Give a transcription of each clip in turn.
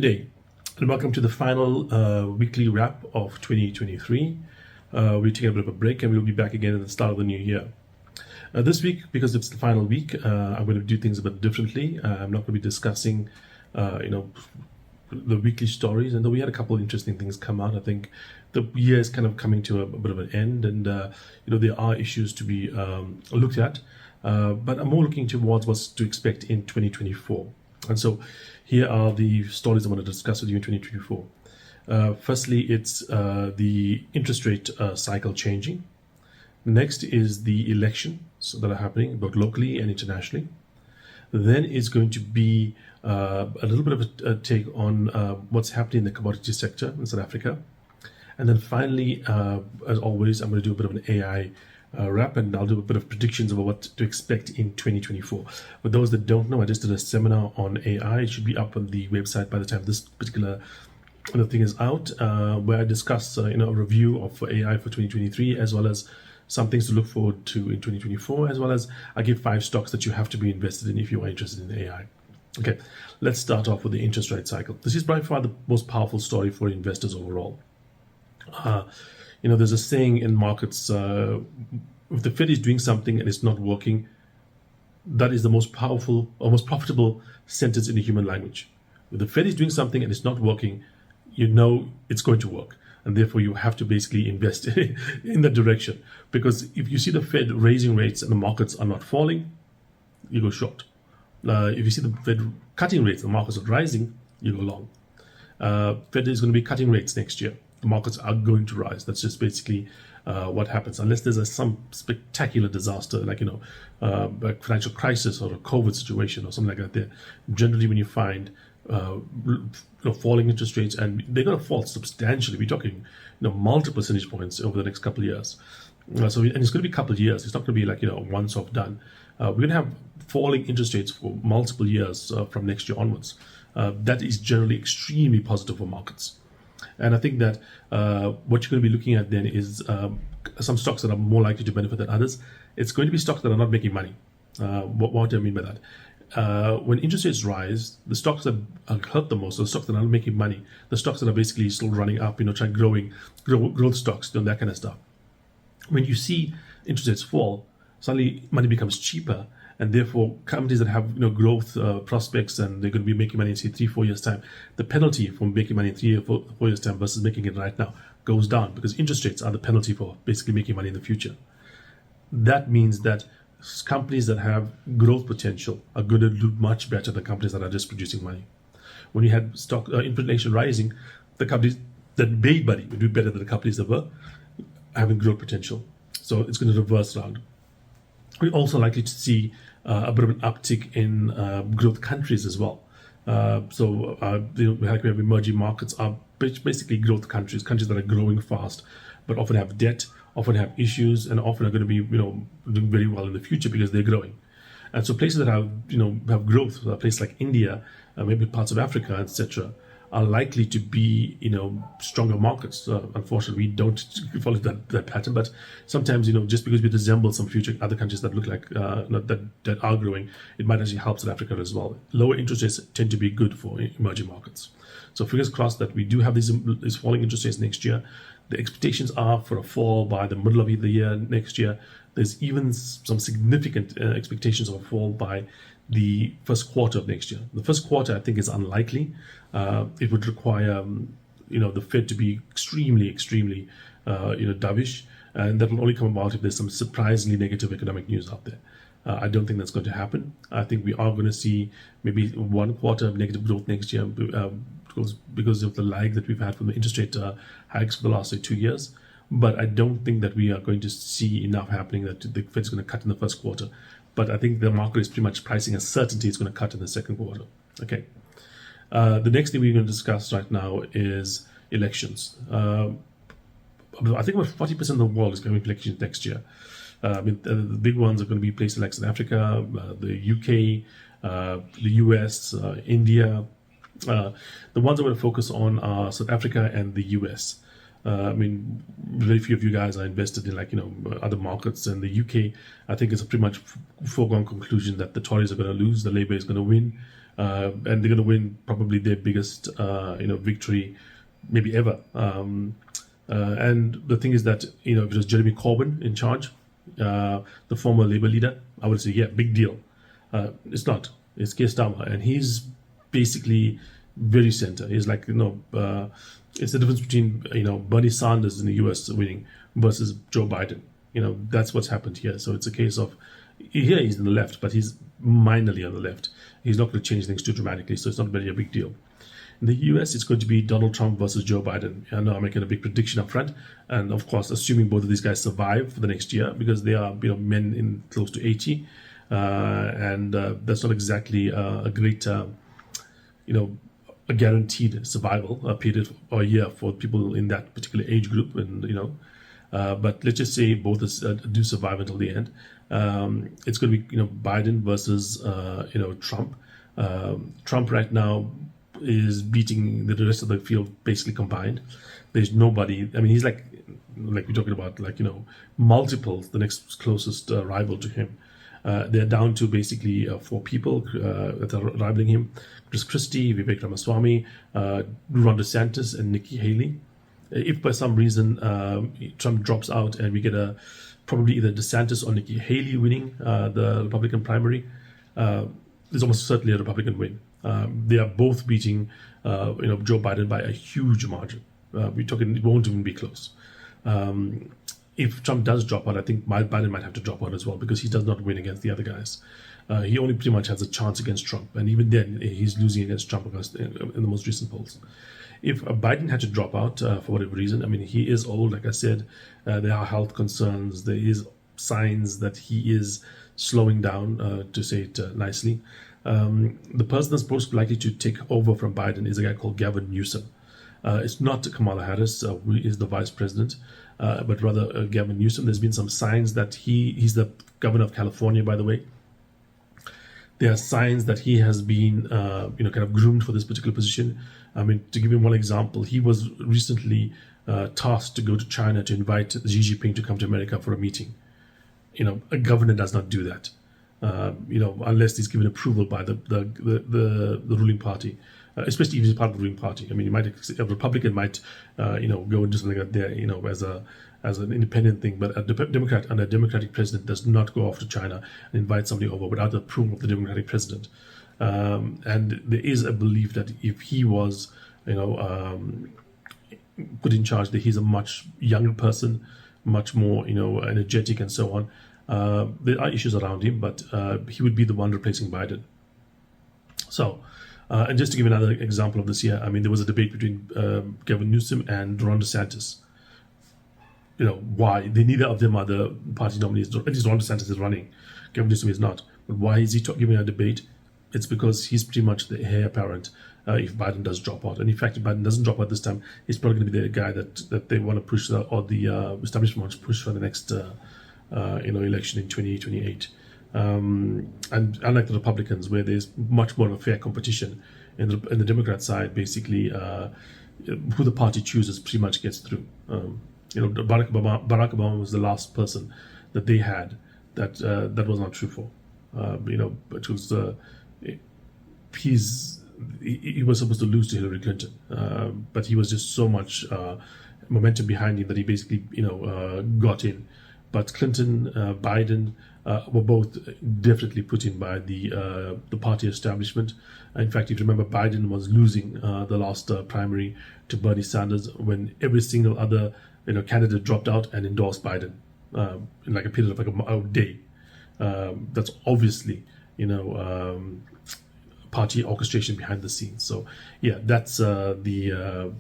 day, and welcome to the final weekly wrap of 2023. We're taking a bit of a break, and we'll be back again at the start of the new year. This week, because it's the final week, I'm going to do things a bit differently. I'm not going to be discussing, the weekly stories, and though we had a couple of interesting things come out. I think the year is kind of coming to a bit of an end, and there are issues to be looked at. But I'm more looking towards what's to expect in 2024. And so here are the stories I want to discuss with you in 2024. Firstly, it's the interest rate cycle changing. Next is the elections that are happening both locally and internationally. Then is going to be a little bit of a take on what's happening in the commodity sector in South Africa. And then finally, as always, I'm going to do a bit of an AI wrap, and I'll do a bit of predictions about what to expect in 2024. For those that don't know, I just did a seminar on AI. It should be up on the website by the time this particular thing is out, where I discuss a review of AI for 2023, as well as some things to look forward to in 2024, as well as I give 5 stocks that you have to be invested in if you are interested in AI. Okay, let's start off with the interest rate cycle. This is by far the most powerful story for investors overall. There's a saying in markets, if the Fed is doing something and it's not working, that is the most powerful or most profitable sentence in the human language. If the Fed is doing something and it's not working, you know it's going to work. And therefore, you have to basically invest in that direction. Because if you see the Fed raising rates and the markets are not falling, you go short. If you see the Fed cutting rates and the markets are rising, you go long. Fed is going to be cutting rates next year. The markets are going to rise. That's just basically what happens, unless there's some spectacular disaster, like a financial crisis or a COVID situation or something like that. There, generally, when you find falling interest rates, and they're going to fall substantially. We're talking multiple percentage points over the next couple of years. And it's going to be a couple of years. It's not going to be like once off done. We're going to have falling interest rates for multiple years from next year onwards. That is generally extremely positive for markets. And I think that what you're going to be looking at then is some stocks that are more likely to benefit than others. It's going to be stocks that are not making money. What do I mean by that? When interest rates rise, the stocks that are hurt the most are the stocks that are not making money. The stocks that are basically still running up, trying growth stocks, that kind of stuff. When you see interest rates fall, suddenly money becomes cheaper. And therefore, companies that have growth prospects and they're going to be making money in, say, 3-4 years' time, the penalty from making money in 3 or 4 years' time versus making it right now goes down, because interest rates are the penalty for basically making money in the future. That means that companies that have growth potential are going to do much better than companies that are just producing money. When you had stock inflation rising, the companies that made money would do better than the companies that were having growth potential. So it's going to reverse around. We're also likely to see a bit of an uptick in growth countries as well. We have emerging markets are basically growth countries that are growing fast, but often have debt, often have issues, and often are going to be doing very well in the future because they're growing. And so places that have growth, places like India, maybe parts of Africa, etc., are likely to be stronger markets. Unfortunately, we don't follow that pattern, but sometimes just because we resemble some future other countries that look like that are growing, it might actually help South Africa as well. Lower interest rates tend to be good for emerging markets. So fingers crossed that we do have these falling interest rates next year. The expectations are for a fall by the middle of the year next year. There's even some significant expectations of a fall by the first quarter of next year. The first quarter, I think, is unlikely. It would require, the Fed to be extremely, dovish, and that will only come about if there's some surprisingly negative economic news out there. I don't think that's going to happen. I think we are going to see maybe 1 quarter of negative growth next year because of the lag that we've had from the interest rate hikes for the last 2 years. But I don't think that we are going to see enough happening that the Fed's going to cut in the first quarter. But I think the market is pretty much pricing a certainty it's going to cut in the second quarter. Okay. The next thing we're going to discuss right now is elections. I think about 40% of the world is going to be elections next year. The big ones are going to be places like South Africa, the UK, the US, India. The ones I want to focus on are South Africa and the US. Very few of you guys are invested in other markets. In the UK, I think it's a pretty much foregone conclusion that the Tories are going to lose, the Labour is going to win. and they're going to win probably their biggest victory maybe ever. And the thing is that if it was Jeremy Corbyn in charge, the former Labour leader, I would say yeah, big deal. It's not. It's Keir Starmer, and he's basically very center. He's like it's the difference between Bernie Sanders in the US winning versus Joe Biden. That's what's happened here. So it's a case of here he's on the left, but he's minorly on the left. He's not going to change things too dramatically, so it's not really a big deal. In the US, it's going to be Donald Trump versus Joe Biden. I know I'm making a big prediction up front, and of course, assuming both of these guys survive for the next year, because they are men in close to 80, and that's not exactly a great a guaranteed survival period or year for people in that particular age group, and but let's just say both do survive until the end. It's going to be Biden versus Trump. Trump right now is beating the rest of the field basically combined. There's nobody. I mean, he's like we're talking about multiples the next closest rival to him. They're down to basically 4 people that are rivaling him: Chris Christie, Vivek Ramaswamy, Ron DeSantis, and Nikki Haley. If by some reason Trump drops out and we get probably either DeSantis or Nikki Haley winning the Republican primary, there's almost certainly a Republican win. They are both beating Joe Biden by a huge margin. We're talking it won't even be close. If Trump does drop out, I think Biden might have to drop out as well, because he does not win against the other guys. He only pretty much has a chance against Trump, and even then he's losing against Trump in the most recent polls. If Biden had to drop out for whatever reason, I mean, he is old, like I said, there are health concerns, there is signs that he is slowing down, to say it nicely. The person that's most likely to take over from Biden is a guy called Gavin Newsom. It's not Kamala Harris, who is the vice president, but rather Gavin Newsom. There's been some signs that he's the governor of California, by the way. There are signs that he has been, kind of groomed for this particular position. I mean, to give you one example, he was recently tasked to go to China to invite Xi Jinping to come to America for a meeting. A governor does not do that, unless he's given approval by the ruling party, especially if he's part of the ruling party. I mean, a Republican might, go and do something like that there, as an independent thing, but a Democrat and a Democratic president does not go off to China and invite somebody over without the approval of the Democratic president. And there is a belief that if he was, put in charge, that he's a much younger person, much more, energetic and so on. There are issues around him, but he would be the one replacing Biden. So, and just to give another example of this here, I mean, there was a debate between Gavin Newsom and Ron DeSantis. Why? Neither of them are the party nominees. At least Ron DeSantis is running. Gavin Newsom is not. But why is he giving a debate? It's because he's pretty much the heir apparent if Biden does drop out. And in fact, if Biden doesn't drop out this time, he's probably going to be the guy that they want to push, or the establishment wants to push for the next election in 2028. And unlike the Republicans, where there's much more of a fair competition, in the Democrat side, basically who the party chooses pretty much gets through. Barack Obama was the last person that they had that was not true for. It was he was supposed to lose to Hillary Clinton, but he was just so much momentum behind him that he basically got in. But Clinton, Biden were both definitely put in by the party establishment. In fact, if you remember, Biden was losing the last primary to Bernie Sanders when every single other candidate dropped out and endorsed Biden in like a period of like a day. That's obviously party orchestration behind the scenes. So yeah, that's the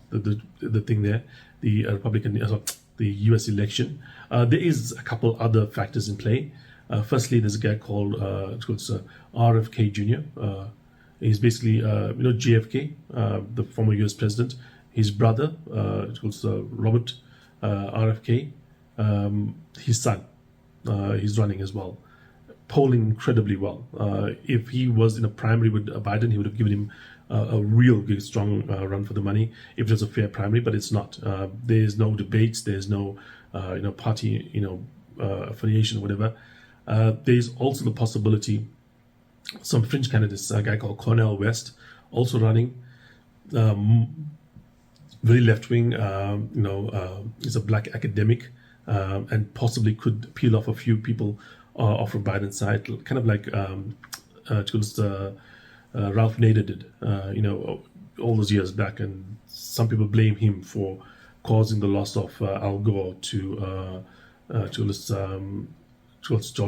thing there. The the U.S. election. There is a couple other factors in play. Firstly, there's a guy called RFK Jr. He's basically JFK, the former U.S. president. His brother, Robert RFK, his son, he's running as well, polling incredibly well. If he was in a primary with Biden, he would have given him a real good, strong run for the money if it was a fair primary, but it's not. There's no debates. There's no party affiliation or whatever. There's also the possibility some fringe candidates, a guy called Cornel West, also running. Very left wing, is a black academic, and possibly could peel off a few people off from Biden's side, kind of like Ralph Nader did, all those years back. And some people blame him for causing the loss of Al Gore to George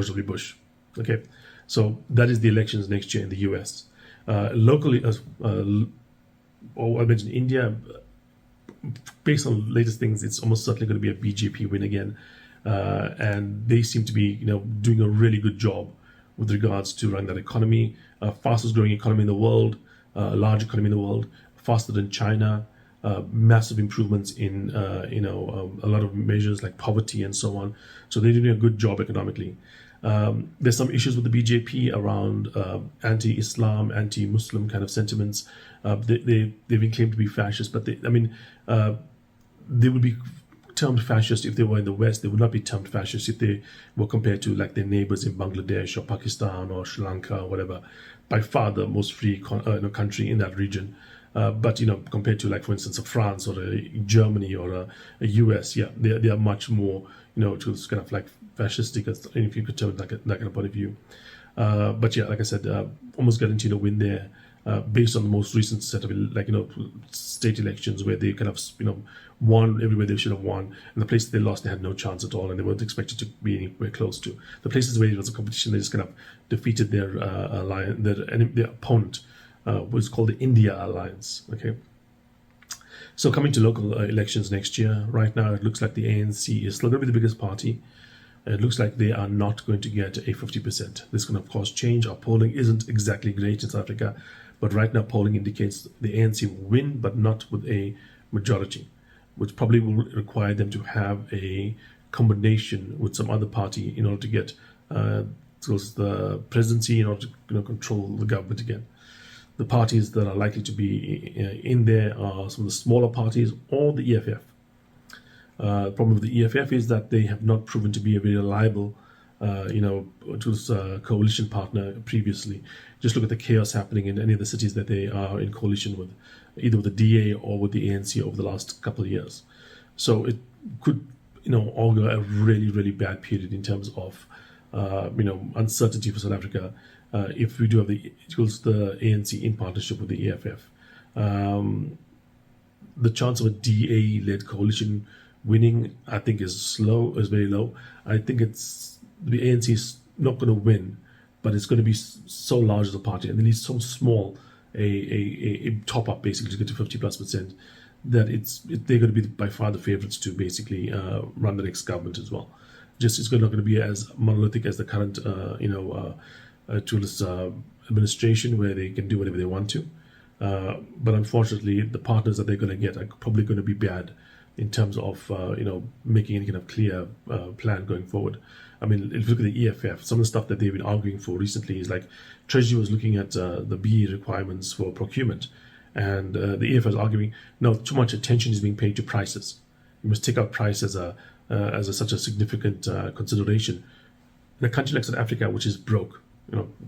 W. Bush. Okay, so that is the elections next year in the U.S. Locally, I mentioned India. Based on the latest things, it's almost certainly going to be a BJP win again, and they seem to be, doing a really good job with regards to running that economy, fastest growing economy in the world, large economy in the world, faster than China, massive improvements in a lot of measures like poverty and so on. So they're doing a good job economically. There's some issues with the BJP around anti-Islam, anti-Muslim kind of sentiments. They've been claimed to be fascist, but they would be termed fascist if they were in the West. They would not be termed fascist if they were compared to like their neighbors in Bangladesh or Pakistan or Sri Lanka or whatever. By far the most free country in that region. But compared to, like, for instance, a France or a Germany or a US, yeah, they are much more, just kind of like fascistic, if you could term it like that kind of point of view. But yeah, like I said, almost guaranteed a win there, based on the most recent set of state elections where they kind of won everywhere they should have won, and the places they lost they had no chance at all, and they weren't expected to be anywhere close to. The places where it was a competition, they just kind of defeated their their opponent, was called the India Alliance. Okay. So coming to local elections next year, right now it looks like the ANC is still going to be the biggest party. It looks like they are not going to get a 50%. This can of course change. Our polling isn't exactly great in South Africa, but right now polling indicates the ANC will win, but not with a majority, which probably will require them to have a combination with some other party in order to get the presidency, in order to control the government again. The parties that are likely to be in there are some of the smaller parties or the EFF. The problem with the EFF is that they have not proven to be a very reliable coalition partner previously. Just look at the chaos happening in any of the cities that they are in coalition with, either with the DA or with the ANC over the last couple of years. So it could, augur a really, really bad period in terms of, uncertainty for South Africa if we do have the ANC in partnership with the EFF. The chance of a DA-led coalition winning, I think, is very low. I think the ANC is not going to win, but it's going to be so large as a party, and they need so small a top up basically to get to 50+% that they're going to be by far the favorites to basically run the next government as well. Just it's not going to be as monolithic as the current administration, where they can do whatever they want to. But unfortunately, the partners that they're going to get are probably going to be bad in terms of making any kind of clear plan going forward. I mean, if you look at the EFF, some of the stuff that they've been arguing for recently is like Treasury was looking at the BE requirements for procurement, and the EFF is arguing, no, too much attention is being paid to prices. You must take out price as such a significant consideration. In a country like South Africa, which is broke,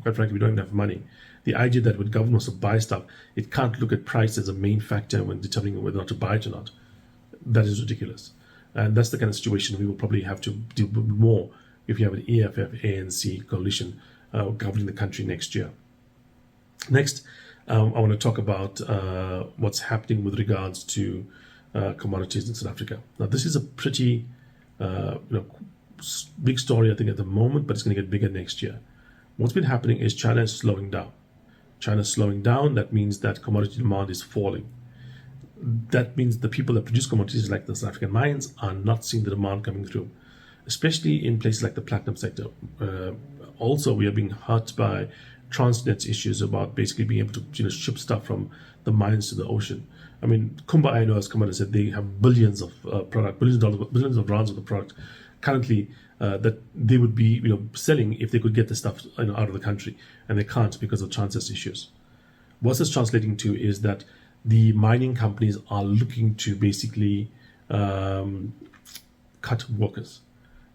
quite frankly, we don't have money. The idea that when government wants to buy stuff, it can't look at price as a main factor when determining whether or not to buy it or not. That is ridiculous. And that's the kind of situation we will probably have to deal with more if you have an EFF-ANC coalition governing the country next year. Next, I want to talk about what's happening with regards to commodities in South Africa. Now, this is a pretty big story, I think, at the moment, but it's going to get bigger next year. What's been happening is China is slowing down. China is slowing down. That means that commodity demand is falling. That means the people that produce commodities like the South African mines are not seeing the demand coming through, especially in places like the platinum sector. Also, we are being hurt by Transnet's issues about basically being able to ship stuff from the mines to the ocean. I mean, Kumba I know has come out and said they have billions of product, billions of rounds of the product currently that they would be selling if they could get the stuff out of the country, and they can't because of Transnet's issues. What this is translating to is that the mining companies are looking to basically cut workers.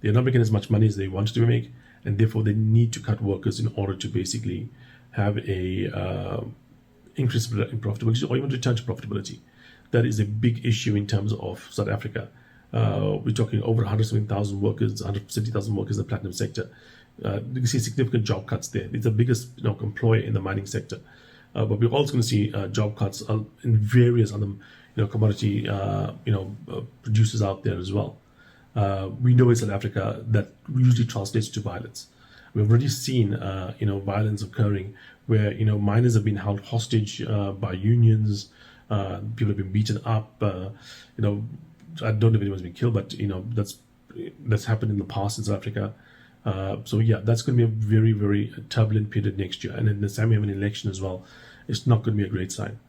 They're not making as much money as they wanted to make, and therefore they need to cut workers in order to basically have a increase in profitability or even return to profitability. That is a big issue in terms of South Africa. We're talking over 170,000 workers, 170,000 workers in the platinum sector. You can see significant job cuts there. It's the biggest employer in the mining sector. But we're also going to see job cuts in various other commodity producers out there as well. We know in South Africa that usually translates to violence. We've already seen violence occurring where miners have been held hostage by unions. People have been beaten up. I don't know if anyone's been killed, but that's happened in the past in South Africa. So yeah, that's going to be a very, very turbulent period next year. And in the time we have an election as well, it's not going to be a great sign.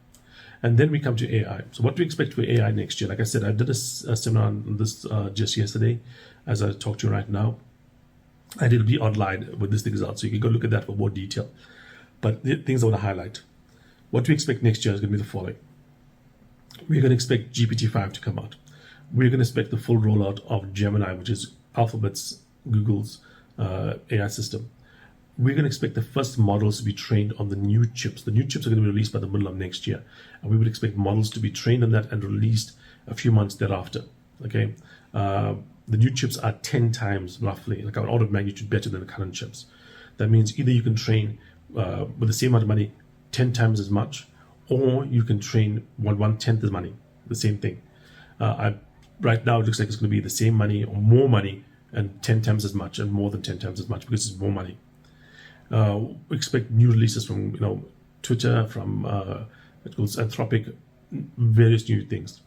And then we come to AI. So what do we expect for AI next year? Like I said, I did a seminar on this just yesterday as I talk to you right now. And it'll be online with this result, so you can go look at that for more detail. But the things I want to highlight. What we expect next year is going to be the following. We're going to expect GPT-5 to come out. We're going to expect the full rollout of Gemini, which is Alphabet's, Google's AI system. We're going to expect the first models to be trained on the new chips. The new chips are going to be released by the middle of next year. And we would expect models to be trained on that and released a few months thereafter. Okay. The new chips are 10 times roughly, like an order of magnitude better than the current chips. That means either you can train with the same amount of money 10 times as much, or you can train 1/10 as money, the same thing. Right now, it looks like it's going to be the same money or more money and 10 times as much and more than 10 times as much because it's more money. We expect new releases from Twitter, from Anthropic, various new things.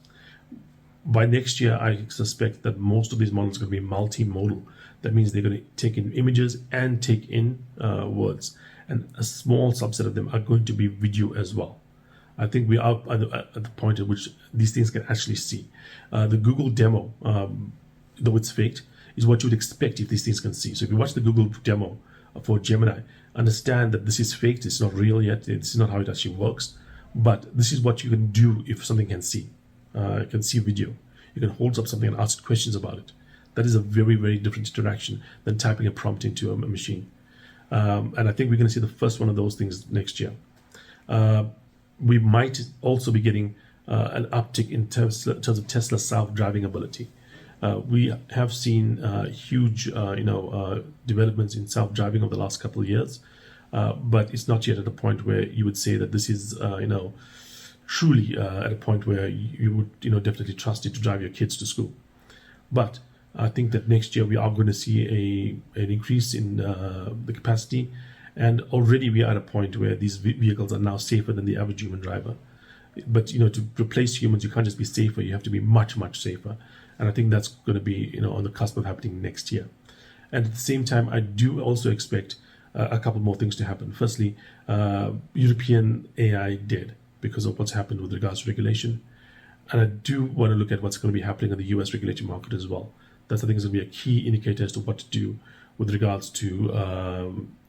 By next year, I suspect that most of these models are going to be multimodal. That means they're going to take in images and take in words. And a small subset of them are going to be video as well. I think we are at the point at which these things can actually see. The Google demo, though it's faked, is what you would expect if these things can see. So if you watch the Google demo for Gemini, understand that this is faked, it's not real yet, this is not how it actually works. But this is what you can do if something can see. You can see video. You can hold up something and ask questions about it. That is a very, very different interaction than typing a prompt into a machine. And I think we're going to see the first one of those things next year. We might also be getting an uptick in terms of Tesla's self-driving ability. We have seen huge, developments in self-driving over the last couple of years, but it's not yet at a point where you would say that this is, truly at a point where you would, definitely trust it to drive your kids to school. But I think that next year we are going to see an increase in the capacity, and already we are at a point where these vehicles are now safer than the average human driver. But to replace humans, you can't just be safer; you have to be much, much safer. And I think that's going to be on the cusp of happening next year. And at the same time, I do also expect a couple more things to happen. Firstly, European AI dead because of what's happened with regards to regulation. And I do want to look at what's going to be happening in the US regulatory market as well. That's, I think, is going to be a key indicator as to what to do with regards to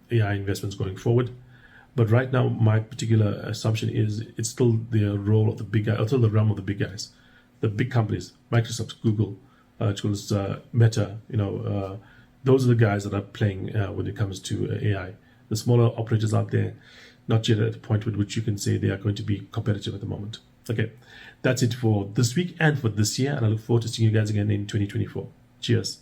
AI investments going forward. But right now, my particular assumption is it's still the role of the big guys, still the realm of the big guys, the big companies, Microsoft, Google, Meta. Those are the guys that are playing when it comes to AI. The smaller operators out there, not yet at a point with which you can say they are going to be competitive at the moment. Okay, that's it for this week and for this year, and I look forward to seeing you guys again in 2024. Cheers.